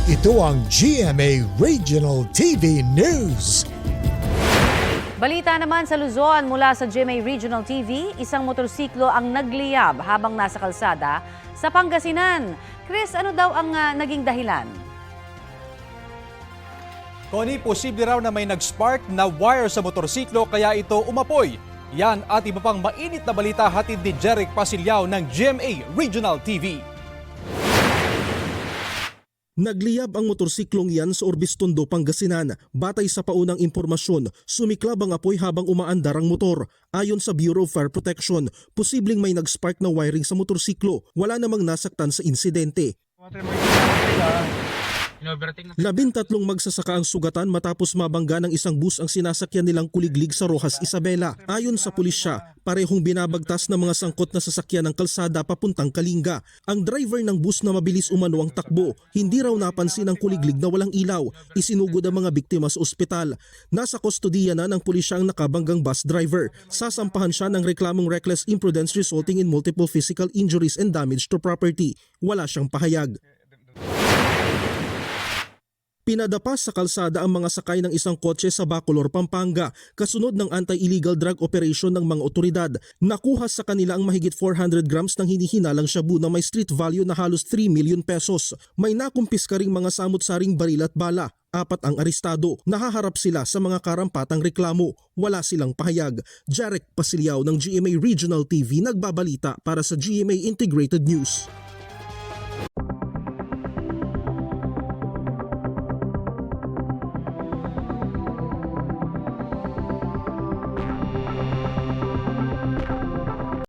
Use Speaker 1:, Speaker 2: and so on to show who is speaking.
Speaker 1: Ito ang GMA Regional TV News.
Speaker 2: Balita naman sa Luzon mula sa GMA Regional TV, isang motorsiklo ang nagliyab habang nasa kalsada sa Pangasinan. Chris, ano daw ang naging dahilan?
Speaker 3: Connie, posible raw na may nag-spark na wire sa motorsiklo kaya ito umapoy. Yan at iba pang mainit na balita hatid ni Jeric Pasilyao ng GMA Regional TV.
Speaker 4: Nagliyab ang motorsiklong yan sa Orbistondo, Pangasinan. Batay sa paunang impormasyon, sumiklab ang apoy habang umaandar ang motor. Ayon sa Bureau of Fire Protection, posibleng may nag-spark na wiring sa motorsiklo. Wala namang nasaktan sa insidente. 13 magsasaka ang sugatan matapos mabangga ng isang bus ang sinasakyan nilang kuliglig sa Rojas, Isabela. Ayon sa pulisya, parehong binabagtas ng mga sangkot na sasakyan ng kalsada papuntang Kalinga. Ang driver ng bus na mabilis umano ang takbo, hindi raw napansin ang kuliglig na walang ilaw. Isinugod ang mga biktima sa ospital. Nasa kustodiya na ng pulisya ang nakabanggang bus driver. Sasampahan siya ng reklamong reckless imprudence resulting in multiple physical injuries and damage to property. Wala siyang pahayag. Pinadapa sa kalsada ang mga sakay ng isang kotse sa Bacolor, Pampanga, kasunod ng anti-illegal drug operation ng mga otoridad. Nakuha sa kanila ang mahigit 400 grams ng hinihinalang shabu na may street value na halos 3 million pesos. May nakumpiska ring mga samut-saring baril at bala. 4 ang arestado. Nahaharap sila sa mga karampatang reklamo. Wala silang pahayag. Jeric Pasilyao ng GMA Regional TV nagbabalita para sa GMA Integrated News.